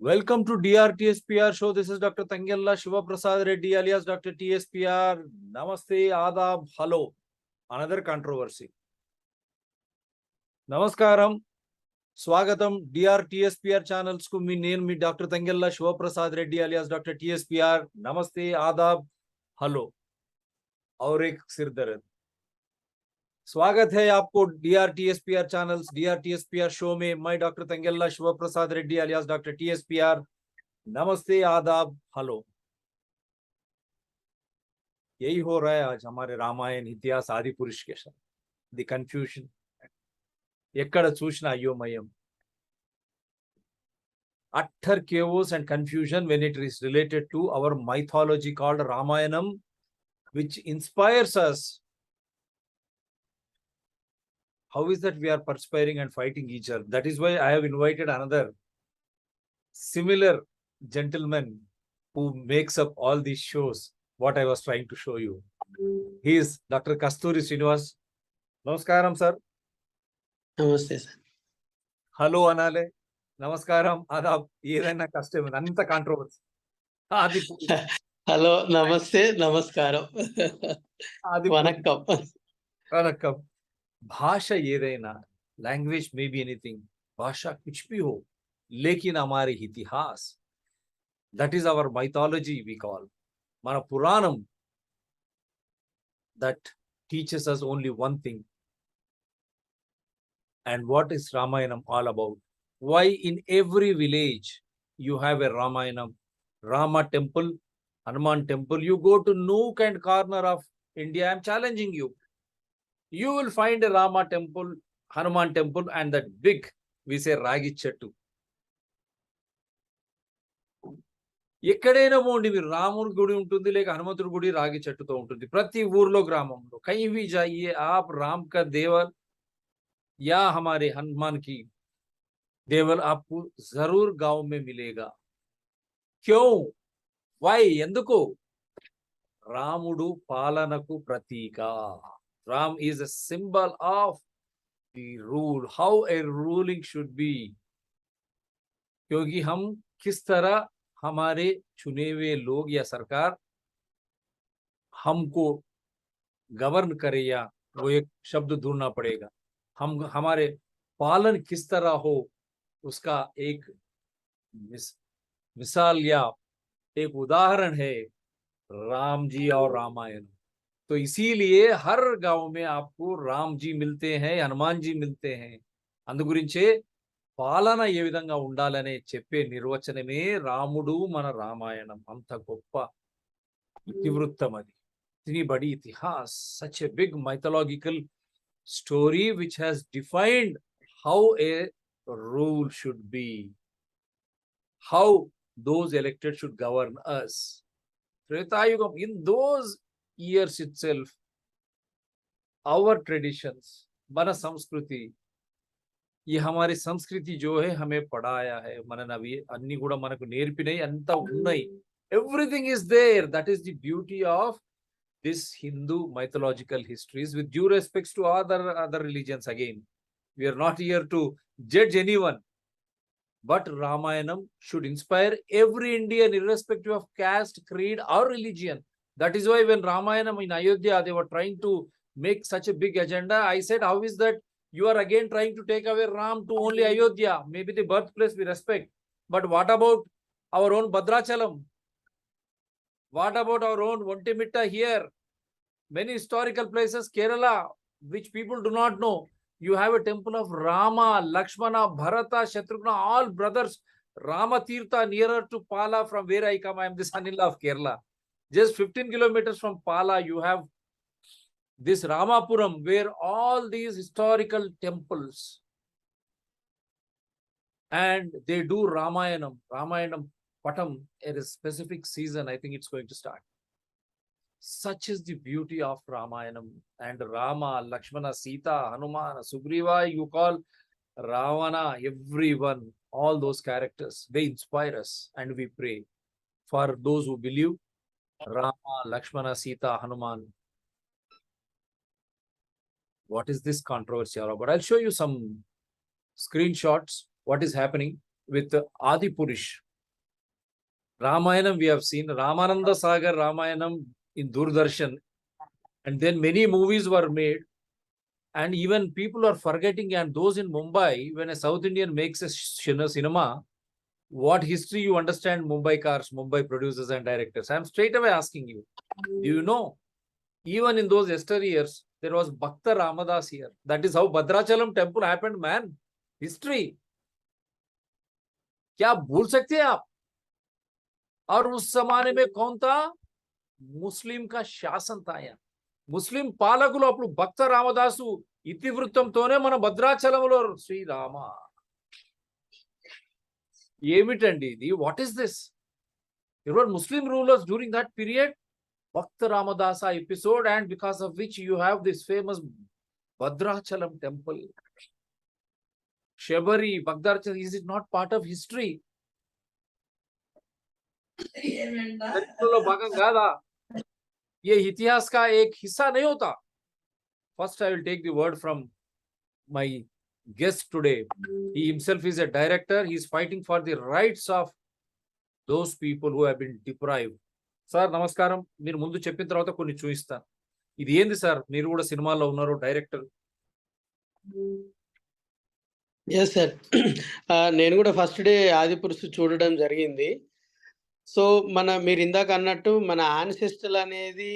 Welcome to DRTSPR show. This is Dr. Tangella Shiva Prasad Reddy alias Dr. TSPR. Namaste, Adab, hello. Another controversy. Namaskaram. స్వాగతం డిఆర్టీఎస్పిఆర్ channels కు నేను మీ doctor Tangella Sivaprasad Reddy alias doctor TSPR. नमस्ते, आदाब, hello और एक सिर दर्द. स्वागत है आपको डीआरटीएसपीआर चैनल्स डीआरटीएसपीआर शो में. मैं doctor Tangella Sivaprasad Reddy alias doctor TSPR. नमस्ते, आदाब, हेलो. यही हो रहा है आज हमारे रामायण इतिहास आदि पुरुष के साथ. द कंफ्यूजन ఎక్కడ చూసినా అయోమయం. utter chaos and confusion when it is related to our mythology called Ramayanam, which inspires us. How is that we are perspiring and fighting each other? That is why I have invited another similar gentleman who makes up all these shows, what I was trying to show you. He is Dr. Kasturi Srinivas. Namaskaram, sir. నమస్తే sir. Hello అనాలే, నమస్కారం, ఆదాబ్, ఏదైనా కష్టమే, అంత controversy. అది hello, నమస్తే, నమస్కారం, అది వనక్కం. వనక్కం. భాష ఏదైనా, लैंग्वेज में भी एनीथिंग, भाषा कुछ भी हो, लेकिन हमारे इतिहास, that is our mythology we call, మన పురాణం, that teaches us only one thing. And what is Ramayanam all about? Why in every village you have a Ramayanam, Rama temple, Hanuman temple? You go to nook and corner of India, I am challenging you. You will find a Rama temple, Hanuman temple, and that big, we say Ragi Chettu. ఎక్కడైనా పోండి మీరు, రాముడి గుడి ఉంటుంది, లేక హనుమంతుడి గుడి రాగి చెట్టుతో ఉంటుంది ప్రతి ఊర్లో, గ్రామంలో. कहीं भी जाइए आप, राम का देवल या हमारे हनुमान की देवल आपको जरूर गांव में मिलेगा. क्यों? वाई? ఎందుకు? రాముడు పాలనకు ప్రతీక. Ram is a symbol of the rule, how a ruling should be. क्योंकि हम किस तरह हमारे चुने हुए लोग या सरकार हमको गवर्न करे, या वो एक शब्द ढूंढना पड़ेगा. हम हमारे पालन किस तरह हो, उसका एक मिसाल या एक उदाहरण है राम जी और रामायण. तो इसीलिए हर गांव में आपको राम जी मिलते हैं, हनुमान जी मिलते हैं. అందుగురించే పాలన ఏ విధంగా ఉండాలనే చెప్పే నిర్వచనమే రాముడు మన రామాయణం. అంత గొప్ప ఇతివృత్తం అది. ఇతని బడి ఇతిహాస్, such a big mythological story which has defined how a rule should be, how those elected should govern us. Treta Yugam, in those years itself, our traditions, మన సంస్కృతి, ये हमारी संस्कृति जो है हमें पढ़ाया है, मन अभी अन्नी కూడా మనకు నేర్పినాయి, అంతా ఉన్నాయి. Everything is there. That is the beauty of this Hindu mythological histories, with due respects to other religions. Again, we are not here to judge anyone, but Ramayanam should inspire every Indian irrespective of caste, creed or religion. That is why when Ramayanam in Ayodhya, they were trying to make such a big agenda. I said, how is that you are again trying to take away Ram to only Ayodhya? Maybe the birthplace we respect, but what about our own Bhadrachalam? What about our own Vontimitta here? Many historical places, Kerala, which people do not know. You have a temple of Rama, Lakshmana, Bharata, Shatrughna, all brothers. Rama Tirtha nearer to Pala, from where I come. I am the son-in-law of Kerala. Just 15 kilometers from Pala, you have this Ramapuram, where all these historical temples, and they do Ramayanam Patam at a specific season. I think it's going to start. Such is the beauty of Ramayanam. And Rama, Lakshmana, Sita, Hanuman, Sugriva, you call Ravana, everyone, all those characters, they inspire us, and we pray for those who believe Rama, Lakshmana, Sita, Hanuman. What is this controversy all about? I'll show you some screenshots, what is happening with Adi Purish. Ramayanam we have seen, Ramananda Sagar Ramayanam in Doordarshan, and then many movies were made. And even people are forgetting, and those in Mumbai, when a South Indian makes a cinema, what history you understand Mumbai cars, Mumbai producers and directors? I'm straight away asking you, do you know? Even in those yesteryears, there was Bhakta Ramadas here. That is how Bhadrachalam temple happened, man. History. क्या भूल सकते हैं आप? और उस जमाने में कौन था? ముస్లిం का శాసన తాయ ముస్లిం పాలకులు అప్పుడు భక్త రామదాసు ఇతివృత్తంతోనే మన భద్రాచలంలో శ్రీరామ ఏమిటండి ఇది? What is this? there were Muslim rulers during that period. Bhakta Ramadasa episode, and because of which you have this famous Bhadrachalam temple. Shabari, Bhadrachalam, is it not part of history? चरित्र भागम कादा ये इतिहास का एक हिस्सा नहीं होता? First I will take the word from my guest today. He himself is a director. He is fighting for the rights of those people who have been deprived. Sir నమస్కారం. మీరు ముందు చెప్పిన తర్వాత కొన్ని చూపిస్తాను. ఇది ఏంది సార్? మీరు కూడా సినిమాల్లో ఉన్నారు, డైరెక్టర్. Yes sir. నేను కూడా ఫస్ట్ డే ఆదిపురుషు చూడడం జరిగింది. సో మీరు ఇందాక అన్నట్టు మన యాన్సెస్టల్ అనేది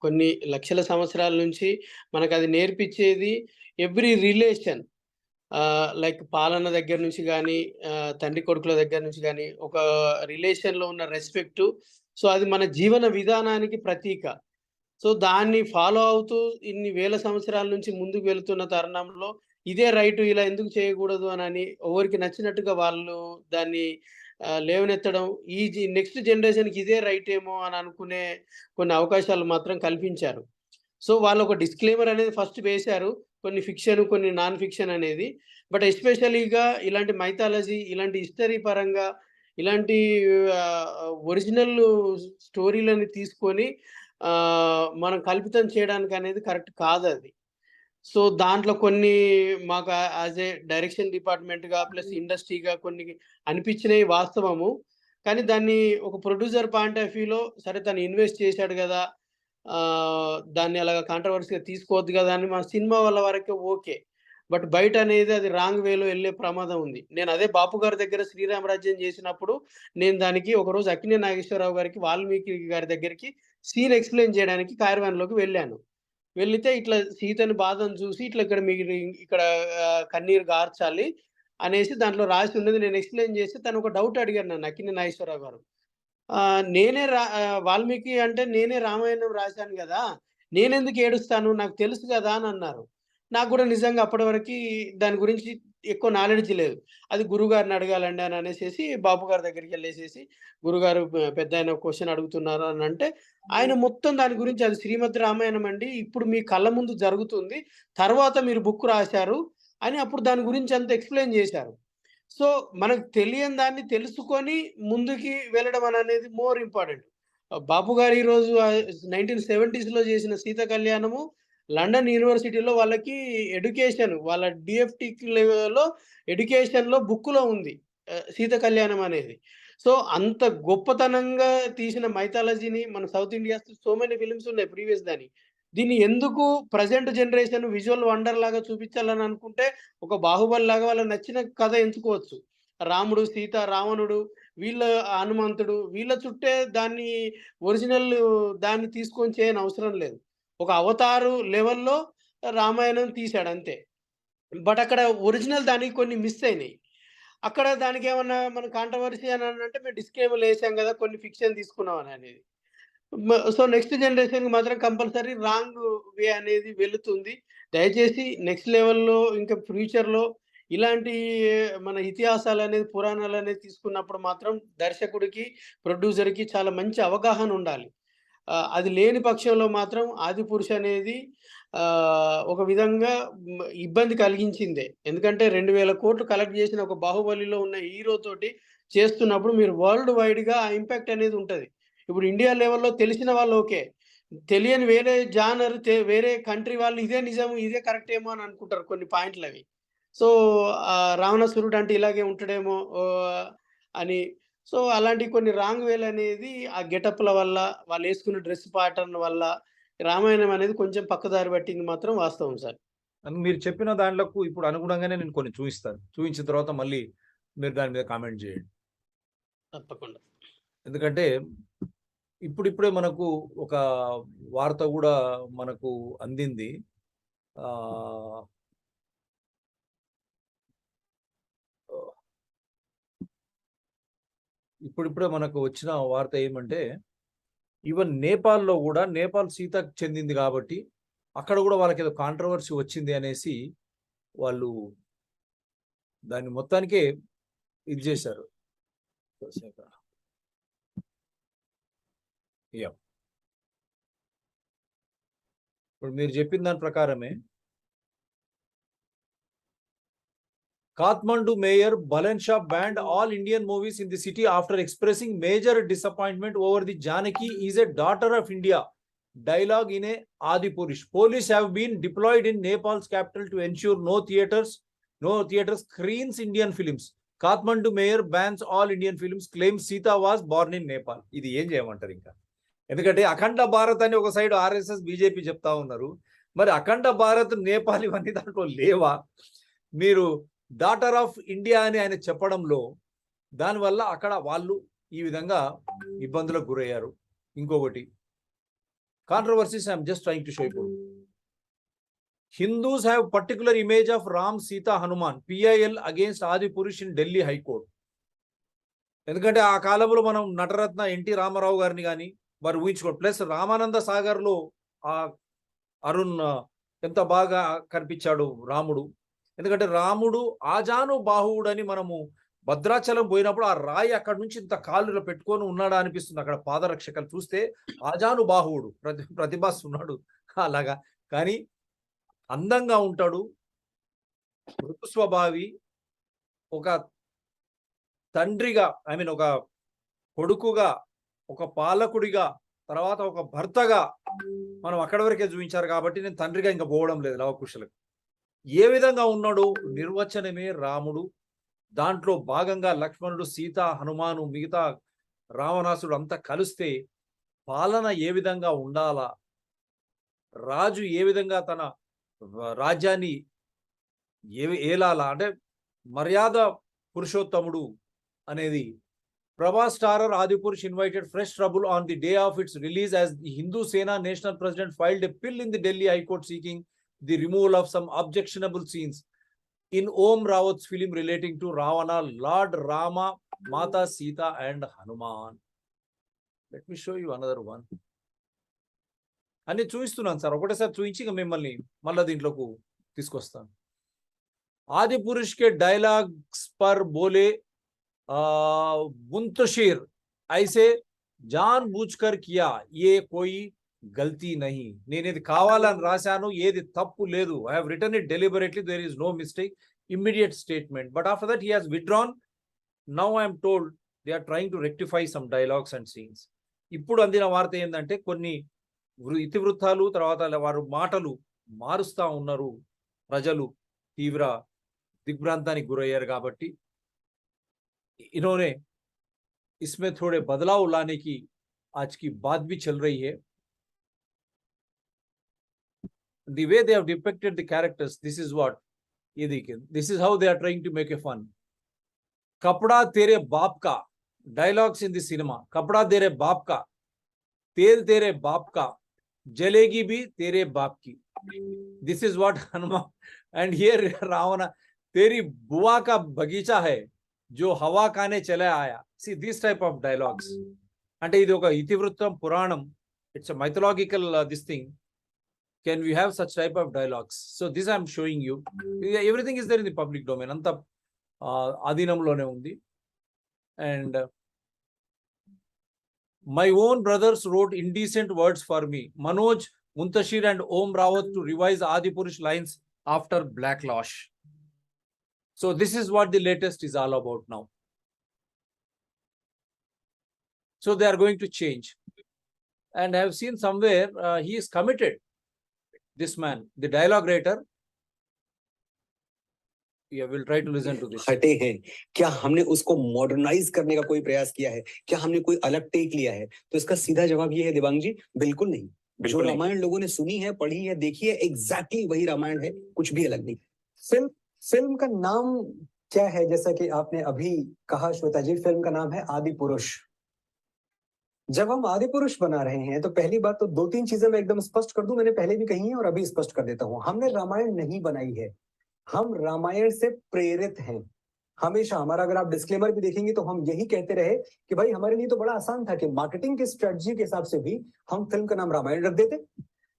కొన్ని లక్షల సంవత్సరాల నుంచి మనకు అది నేర్పించేది ఎవ్రీ రిలేషన్, లైక్ పాలన దగ్గర నుంచి కానీ, తండ్రి కొడుకుల దగ్గర నుంచి కానీ, ఒక రిలేషన్లో ఉన్న రెస్పెక్టు. సో అది మన జీవన విధానానికి ప్రతీక. సో దాన్ని ఫాలో అవుతూ ఇన్ని వేల సంవత్సరాల నుంచి ముందుకు వెళుతున్న తరుణంలో ఇదే రైటు, ఇలా ఎందుకు చేయకూడదు అని ఎవరికి నచ్చినట్టుగా వాళ్ళు దాన్ని లేవనెత్తడం, ఈ నెక్స్ట్ జనరేషన్కి ఇదే రైట్ ఏమో అని అనుకునే కొన్ని అవకాశాలు మాత్రం కల్పించారు. సో వాళ్ళు ఒక డిస్క్లైమర్ అనేది ఫస్ట్ వేశారు, కొన్ని ఫిక్షన్ కొన్ని నాన్ ఫిక్షన్ అనేది. బట్ ఎస్పెషలీగా ఇలాంటి మైథాలజీ, ఇలాంటి హిస్టరీ పరంగా ఇలాంటి ఒరిజినల్ స్టోరీలని తీసుకొని మనం కల్పితం చేయడానికి అనేది కరెక్ట్ కాదు అది. సో దాంట్లో కొన్ని మాకు యాజ్ ఏ డైరెక్షన్ డిపార్ట్మెంట్గా ప్లస్ ఇండస్ట్రీగా కొన్ని అనిపించినవి వాస్తవము. కానీ దాన్ని ఒక ప్రొడ్యూసర్ పాయింట్ ఆఫ్ వ్యూలో సరే తను ఇన్వెస్ట్ చేశాడు కదా, దాన్ని అలాగ కాంట్రవర్సీగా తీసుకోవద్దు కదా అని మా సినిమా వాళ్ళ వరకే ఓకే. బట్ బయట అనేది అది రాంగ్ వేలో వెళ్ళే ప్రమాదం ఉంది. నేను అదే బాపు గారి దగ్గర శ్రీరామరాజ్యం చేసినప్పుడు నేను దానికి ఒకరోజు అక్కినే నాగేశ్వరరావు గారికి, వాల్మీకి గారి దగ్గరికి సీన్ ఎక్స్ప్లెయిన్ చేయడానికి కార్వాన్లోకి వెళ్ళాను. వెళితే ఇట్లా సీతని బాధను చూసి ఇట్లా ఇక్కడ మీరు ఇక్కడ కన్నీరు గార్చాలి అనేసి దాంట్లో రాసి ఉన్నది నేను ఎక్స్ప్లెయిన్ చేస్తే తను ఒక డౌట్ అడిగారు నన్ను, అక్కినే నాగేశ్వరరావు గారు. నేనే వాల్మీకి అంటే నేనే రామాయణం రాశాను కదా, నేనెందుకు ఏడుస్తాను, నాకు తెలుసు కదా అని అన్నారు. నాకు కూడా నిజంగా అప్పటి వరకు దాని గురించి ఎక్కువ నాలెడ్జ్ లేదు. అది గురుగారిని అడగాలండి అని అనేసేసి బాపు గారి దగ్గరికి వెళ్ళేసేసి, గురుగారు పెద్దాయన క్వెషన్ అడుగుతున్నారు అని అంటే, ఆయన మొత్తం దాని గురించి అది శ్రీమద్ రామాయణం అండి, ఇప్పుడు మీ కళ్ళ ముందు జరుగుతుంది, తర్వాత మీరు బుక్ రాశారు అని అప్పుడు దాని గురించి అంత ఎక్స్‌ప్లెయిన్ చేశారు. సో మనకు తెలియని దాన్ని తెలుసుకొని ముందుకి వెళ్ళడం అనేది మోర్ ఇంపార్టెంట్. బాపు గారు ఈరోజు 1970స్‌లో చేసిన సీత కళ్యాణము లండన్ యూనివర్సిటీలో వాళ్ళకి ఎడ్యుకేషన్, వాళ్ళ డీఎఫ్టీ లెవెల్‌లో ఎడ్యుకేషన్‌లో బుక్‌లో ఉంది సీత కళ్యాణం అనేది. సో అంత గొప్పతనంగా తీసిన మైథాలజీని మన south India's so many films ఉన్నాయి ప్రీవియస్ దాని. దీన్ని ఎందుకు ప్రెజెంట్ జనరేషన్ విజువల్ వండర్ లాగా చూపించాలని అనుకుంటే ఒక బాహుబలి లాగా వాళ్ళకి నచ్చిన కథ ఎంచుకోవచ్చు. రాముడు, సీత, రావణుడు, వీళ్ళ హనుమంతుడు, వీళ్ళ చుట్టే దాన్ని ఒరిజినల్ దాన్ని తీసుకొని చేయని అవసరం లేదు. ఒక అవతారు లెవెల్‌లో రామాయణం తీశాడు అంతే. బట్ అక్కడ ఒరిజినల్ దానికి కొన్ని మిస్ అయినాయి. అక్కడ దానికేమన్నా మనం కాంట్రవర్సీ అని అంటే మేము డిస్క్లైమర్‌లు ఏసాం కదా, కొన్ని ఫిక్షన్ తీసుకున్నాం అనేది. సో నెక్స్ట్ జనరేషన్‌కి మాత్రం కంపల్సరీ రాంగ్ వే అనేది వెళుతుంది. దయచేసి నెక్స్ట్ లెవెల్‌లో ఇంకా ఫ్యూచర్‌లో ఇలాంటి మన ఇతిహాసాలనేది, పురాణాలనేది తీసుకున్నప్పుడు మాత్రం దర్శకుడికి, ప్రొడ్యూసర్‌కి చాలా మంచి అవగాహన ఉండాలి. అది లేని పక్షంలో మాత్రం ఆదిపురుష్ అనేది ఒక విధంగా ఇబ్బంది కలిగించిందే. ఎందుకంటే 2000 కోట్లు కలెక్ట్ చేసిన ఒక బాహుబలిలో ఉన్న హీరో తోటి చేస్తున్నప్పుడు మీరు వరల్డ్ వైడ్‌గా ఆ ఇంపాక్ట్ అనేది ఉంటది. ఇప్పుడు ఇండియా లెవెల్‌లో తెలిసిన వాళ్ళు ఓకే, తెలియని వేరే జానర్ వేరే కంట్రీ వాళ్ళు ఇదే నిజం, ఇదే కరెక్ట్ ఏమో అని అనుకుంటారు కొన్ని పాయింట్లవి. సో రావణాసురుడు అంటే ఇలాగే ఉంటాడేమో అని. సో, అలాంటి కొన్ని రాంగ్ వేలనేది ఆ గెటప్‌ల వల్ల, వాళ్ళేసుకున్న డ్రెస్ ప్యాటర్న్ వల్ల, రామాయణం అనేది కొంచెం పక్కదారి పట్టింది మాత్రం వాస్తవం సార్. అని మీరు చెప్పిన దాంట్లకు ఇప్పుడు అనుగుణంగానే నేను కొన్ని చూయిస్తాను. చూయించిన తర్వాత మళ్ళీ మీరు దాని మీద కామెంట్ చేయండి. తప్పకుండా. ఎందుకంటే ఇప్పుడిప్పుడే మనకు ఒక వార్త గూడా మనకు అందింది. ఆహ్, ఇప్పుడిప్పుడే మనకు వచ్చిన వార్త ఏమంటే, ఈవెన్ నేపాల్‌లో గూడా నేపాల్ సీతకు చెందింది గాబట్టి, అక్కడ గూడా వాళ్ళకేదో కాంట్రోవర్సీ వచ్చింది అనేసి వాళ్ళు దాన్ని మొత్తానికే ఇది జేశారు. యాహ్! ఇప్పుడు మీరు జెప్పిన దాని ప్రకారమే Kathmandu Mayor Bhalan Shah banned all Indian movies in the city after expressing major disappointment over the Janaki is a daughter of India dialogue in a Adipurish. Police have been deployed in Nepal's capital to ensure no theaters screens Indian films. Kathmandu Mayor bans all Indian films, claims Sita was born in Nepal. ఇది ఏం చేయమంటారు ఇంకా? ఎందుకంటే అఖండ భారత్ అని ఒక side RSS BJP చెప్తా ఉన్నారు. మరి అఖండ భారత్ నేపాల్ ఇవన్నీ దాంట్లో లేవా? మీరు డాటర్ ఆఫ్ ఇండియా అని ఆయన చెప్పడంలో దానివల్ల అక్కడ వాళ్ళు ఈ విధంగా ఇబ్బందులకు గురయ్యారు. ఇంకొకటి controversies I'm just trying to show ఇప్పుడు Hindus have particular image of Ram Sita Hanuman PIL against Adipurush in Delhi high court. ఎందుకంటే ఆ కాలంలో మనం నటరత్న ఎన్టీ రామారావు గారిని కానీ వారు ఊహించుకోండి. ప్లస్ రామానంద సాగర్లో ఆ అరుణ్ ఎంత బాగా కనిపించాడు రాముడు. ఎందుకంటే రాముడు ఆజాను బాహువుడని మనము భద్రాచలం పోయినప్పుడు ఆ రాయి అక్కడ నుంచి ఇంత కాళ్ళలో పెట్టుకొని ఉన్నాడా అనిపిస్తుంది. అక్కడ పాదరక్షకలు చూస్తే ఆజాను బాహువుడు ప్రతిభాస్ ఉన్నాడు అలాగా. కానీ అందంగా ఉంటాడు, మృదు స్వభావి, ఒక తండ్రిగా ఒక కొడుకుగా, ఒక పాలకుడిగా, తర్వాత ఒక భర్తగా మనం అక్కడి వరకే చూపించారు కాబట్టి నేను తండ్రిగా ఇంకా పోవడం లేదు లవకుశలకు. ఏ విధంగా ఉన్నాడు నిర్వచనమే రాముడు. దాంట్లో భాగంగా లక్ష్మణుడు, సీత, హనుమాను, మిగతా రావణాసుడు అంతా కలిస్తే పాలన ఏ విధంగా ఉండాలా, రాజు ఏ విధంగా తన రాజ్యాన్ని ఏలాలా అంటే మర్యాద పురుషోత్తముడు అనేది. Prabhas starrer Adipurush invited fresh trouble on the day of its release as the Hindu Sena National President filed a bill in the Delhi High Court seeking the removal of some objectionable scenes in Om Rawat's film relating to Ravana, Lord Rama, Mata Sita and Hanuman. Let me show you another one. అన్ని చూపిస్తున్నాను sir, ఒకటేసారి చూపించి ఇక మిమ్మల్ని మళ్ళీ దీంట్లోకి తీసుకొస్తాను. ఆది పురుష్ కే డైలాగ్స్ పర్ బోలే मुंतशिर ऐसे जानबूझकर किया ये कोई गलती नहीं. నేను ఇది కావాలని రాశాను, ఏది తప్పు లేదు. I have written it deliberately, there is no mistake. Immediate statement. But after that he has withdrawn. Now I am told they are trying to rectify some dialogues and scenes. ఇప్పుడు అందిన వార్త ఏంటంటే కొన్ని ఇతివృత్తాలు తర్వాత వారు మాటలు మారుస్తా ఉన్నారు. ప్రజలు తీవ్ర దిగ్భ్రాంతానికి గురయ్యారు కాబట్టి इन्होंने इसमें थोड़े बदलाव लाने की आज की बात भी चल रही है. The way they have depicted the characters, this is what ये देखिए, this is how they are trying to make a fun. कपड़ा तेरे बाप का, dialogues in the cinema. कपड़ा तेरे बाप का, तेल तेरे बाप का, जलेगी भी तेरे बाप की. This is what Hanuman and here Ravana, तेरी बुआ का बगीचा है जो हवा काने चले आया. See this type of dialogues. అంటే ఇది ఒక ఇతివృత్తం పురాణం. It's a mythological this thing. Can we have such type of dialogues? So this I am showing you. Everything is there in the public domain. అంత ఆధీనంలోనే ఉంది. And my own brothers wrote indecent words for me. Manoj, Muntashir and Om Rawat to revise Adipurush lines after backlash. So this is what the latest is all about now. So they are going to change. And I have seen somewhere he is committed. This man, the dialogue writer, Yeah, we'll try to listen to this. हटे हैं, क्या हमने उसको modernise करने का कोई प्रयास किया है, क्या हमने कोई अलग टेक लिया है? तो इसका सीधा जवाब ये है देवांग जी, बिल्कुल नहीं। जो बिल्कुल नहीं। रामायण लोगों ने सुनी है, पढ़ी है, देखी है, एग्जैक्टली वही रामायण है, कुछ भी अलग नहीं। फिल्म का नाम क्या है? जैसा कि आपने अभी कहा श्वेता जी, फिल्म का नाम है आदि पुरुष। जब हम आदि पुरुष बना रहे हैं तो पहली बात तो 2-3 चीजें मैं एकदम स्पष्ट कर दूं, मैंने पहले भी कही है और अभी स्पष्ट कर देता हूं। हमने रामायण नहीं बनाई है, हम रामायण से प्रेरित हैं। हमेशा हमारा, अगर आप डिस्क्लेमर भी देखेंगे तो हम यही कहते रहे कि भाई हमारे लिए तो बड़ा आसान था कि मार्केटिंग की स्ट्रेटजी के हिसाब से भी हम फिल्म का नाम रामायण रख देते,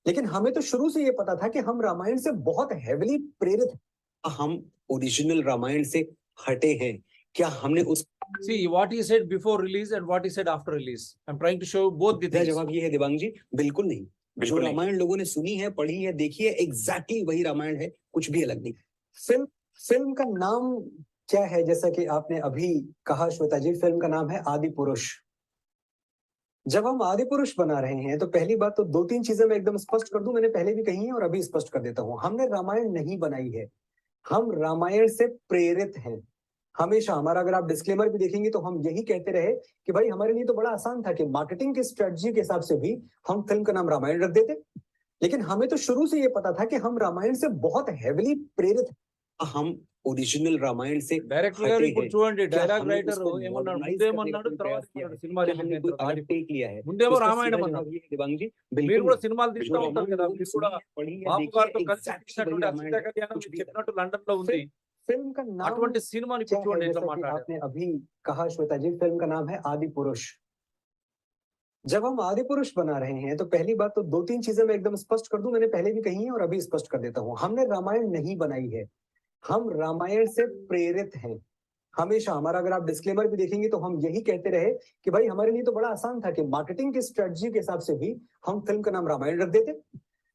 लेकिन हमें तो शुरू से ये पता था कि हम रामायण से बहुत हेविली प्रेरित हैं। हम ओरिजिनल रामायण से हटे हैं, क्या हमने उस See what he said before release and what he said after release. I'm trying to show both the सीधा things. जवाब ये है देवांग जी, बिल्कुल नहीं। जो बिल्कुल नहीं। रामायण लोगों ने सुनी है, पढ़ी है, देखी है, एग्जैक्टली वही रामायण है, कुछ भी अलग नहीं। फिल्म का नाम क्या है? जैसा कि आपने अभी कहा श्वेता जी, फिल्म का नाम है आदि पुरुष। जब हम आदि पुरुष बना रहे हैं तो पहली बात तो 2-3 चीजें मैं एकदम स्पष्ट कर दूं, मैंने पहले भी कही है और अभी स्पष्ट कर देता हूं। हमने रामायण नहीं बनाई है, हम रामायण से प्रेरित हैं। हमेशा हमारा, अगर आप डिस्क्लेमर भी देखेंगे तो हम यही कहते रहे कि भाई हमारे लिए तो बड़ा आसान था कि मार्केटिंग की स्ट्रेटजी के हिसाब से भी हम फिल्म का नाम रामायण रख देते, लेकिन हमें तो शुरू से ये पता था कि हम रामायण से बहुत हेविली प्रेरित हैं। हम ओरिजिनल रामायण से డైరెక్టర్ గారు हटे ఇప్పుడు हैं, చూడండి, क्या డైలాగ్ हमने రైటర్ उसको ఏమన్నాడు, मॉडर्नाइज ముందేమన్నాడు करने का తర్వాత कोई प्रयास किया ఏమన్నాడు है? సినిమా क्या రిలీజ్ हमने అయిన कोई తర్వాత अलग टेक लिया है? ముందేమో तो इसका రామాయణం सीधा అన్నాడు. जवाब ये है देवांग जी, మీరు बिल्कुल కూడా नहीं। సినిమాలు जो తీస్తూ ఉంటారు रामायण కదా, लोगों ने మీరు सुनी కూడా है, पढ़ी है, బాపు देखी है, గారితో కలిసి एग्जैक्टली वही తీసినటువంటి रामायण అసత్య है, కళ్యాణం कुछ మీరు भी अलग చెప్పినట్టు లండన్ లో ఉంది. फिल्म का नाम అటువంటి సినిమాని क्या ఇప్పుడు చూడండి है? ఎట్లా जैसा कि మాట్లాడారు. आपने अभी कहा श्वेता जी, फिल्म का नाम है आदि पुरुष। जब हम आदि पुरुष बना रहे हैं तो पहली बात तो 2-3 चीजें मैं एकदम स्पष्ट कर दूं, मैंने पहले भी कही है और अभी स्पष्ट कर देता हूं। हमने रामायण नहीं बनाई है, हम रामायण से प्रेरित हैं। हमेशा हमारा, अगर आप डिस्क्लेमर भी देखेंगे तो हम यही कहते रहे कि भाई हमारे लिए तो बड़ा आसान था कि मार्केटिंग की स्ट्रेटजी के हिसाब से भी हम फिल्म का नाम रामायण रख देते,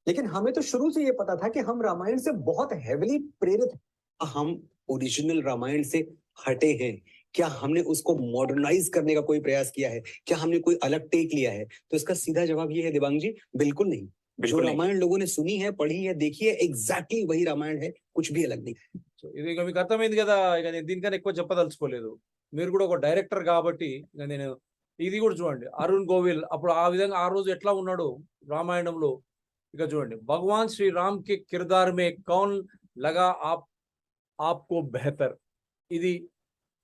लेकिन हमें तो शुरू से ये पता था कि हम रामायण से बहुत हेविली प्रेरित हैं। हम ओरिजिनल रामायण से हटे हैं, क्या हमने उसको मॉडर्नाइज करने का कोई प्रयास किया है? क्या हमने कोई अलग टेक लिया है? तो इसका सीधा जवाब ये है देवांग जी, बिल्कुल नहीं। जो बिल्कुल नहीं. रामायण लोगों ने सुनी है, पढ़ी है, देखी है, एग्जैक्टली वही रामायण है, कुछ भी अलग नहीं। సో ఇది ఇక మీకు అర్థమైంది కదా, ఇక నేను దీనికన్నా ఎక్కువ చెప్పదలుచుకోలేదు. మీరు కూడా ఒక డైరెక్టర్ కాబట్టి ఇక నేను ఇది కూడా చూడండి, అరుణ్ గోవిల్ అప్పుడు ఆ విధంగా ఆ రోజు ఎట్లా ఉన్నాడు రామాయణంలో. ఇక చూడండి, భగవాన్ శ్రీ రామ్ కి కిర్దార్ మే కౌన్ లగా ఆప్కో బెహతర్. ఇది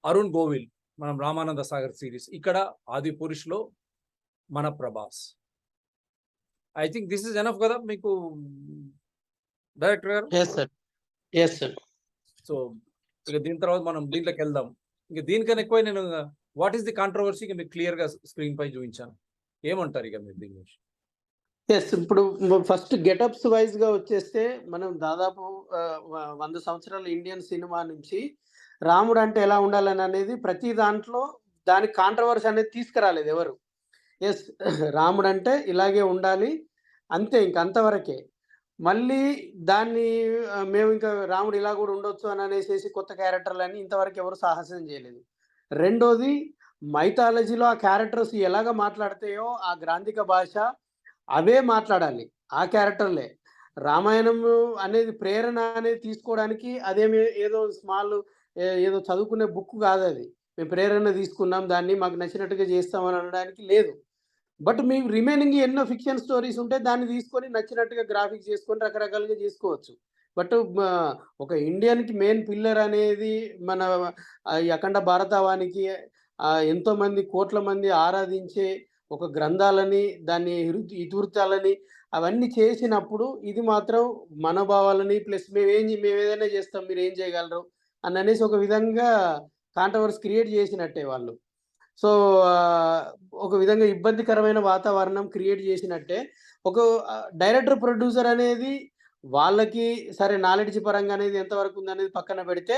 అరుణ్ గోవిల్, మనం రామానంద సాగర్ సిరీస్. ఇక్కడ ఆది పురుష్ లో మన Prabhas. I think this is enough కదా మీకు డైరెక్టర్ గారు. Yes sir, yes sir. So ఇక దీని తర్వాత మనం దీంట్లోకి వెళ్దాం. ఇక దీనికన్నా ఎక్కువ నేను వాట్ ఈస్ ది కాంట్రవర్సీ ఇక మీకు క్లియర్ గా స్క్రీన్ పై చూపించాను. ఏమంటారు ఇక మీరు దీని గురించి? ఎస్, ఇప్పుడు ఫస్ట్ గెటప్స్ వైజ్ గా వచ్చేస్తే మనం దాదాపు 100 సంవత్సరాల ఇండియన్ సినిమా నుంచి రాముడు అంటే ఎలా ఉండాలని అనేది ప్రతి దాంట్లో దానికి కాంట్రవర్సీ అనేది తీసుకురాలేదు ఎవరు. ఎస్, రాముడు అంటే ఇలాగే ఉండాలి అంతే, ఇంక అంతవరకే. మళ్ళీ దాన్ని మేము ఇంకా రాముడు ఇలా కూడా ఉండొచ్చు అని అనేసి కొత్త క్యారెక్టర్లని ఇంతవరకు ఎవరు సాహసం చేయలేదు. రెండోది, మైథాలజీలో ఆ క్యారెక్టర్స్ ఎలాగ మాట్లాడతాయో ఆ గ్రాంధిక భాష అవే మాట్లాడాలి, ఆ క్యారెక్టర్లే. రామాయణం అనేది ప్రేరణ అనేది తీసుకోవడానికి అదేమి ఏదో స్మాల్ ఏదో చదువుకునే బుక్ కాదు అది. మేము ప్రేరణ తీసుకున్నాం, దాన్ని మాకు నచ్చినట్టుగా చేస్తామని అనడానికి లేదు. బట్ మీకు రిమైనింగ్ ఎన్నో ఫిక్షన్ స్టోరీస్ ఉంటే దాన్ని తీసుకొని నచ్చినట్టుగా గ్రాఫిక్స్ చేసుకొని రకరకాలుగా చేసుకోవచ్చు. బట్ ఒక ఇండియన్కి మెయిన్ పిల్లర్ అనేది మన ఈ అఖండ భారతావానికి ఎంతోమంది కోట్ల మంది ఆరాధించే ఒక గ్రంథాలని, దాన్ని ఇతివృత్తాలని అవన్నీ చేసినప్పుడు ఇది మాత్రం మనోభావాలని ప్లస్ మేము ఏదైనా చేస్తాం, మీరు ఏం చేయగలరు అని అనేసి ఒక విధంగా కాంట్రవర్సీ క్రియేట్ చేసినట్టే వాళ్ళు. సో ఒక విధంగా ఇబ్బందికరమైన వాతావరణం క్రియేట్ చేసినట్టే. ఒక డైరెక్టర్ ప్రొడ్యూసర్ అనేది వాళ్ళకి సరే నాలెడ్జ్ పరంగా అనేది ఎంతవరకు ఉందనేది పక్కన పెడితే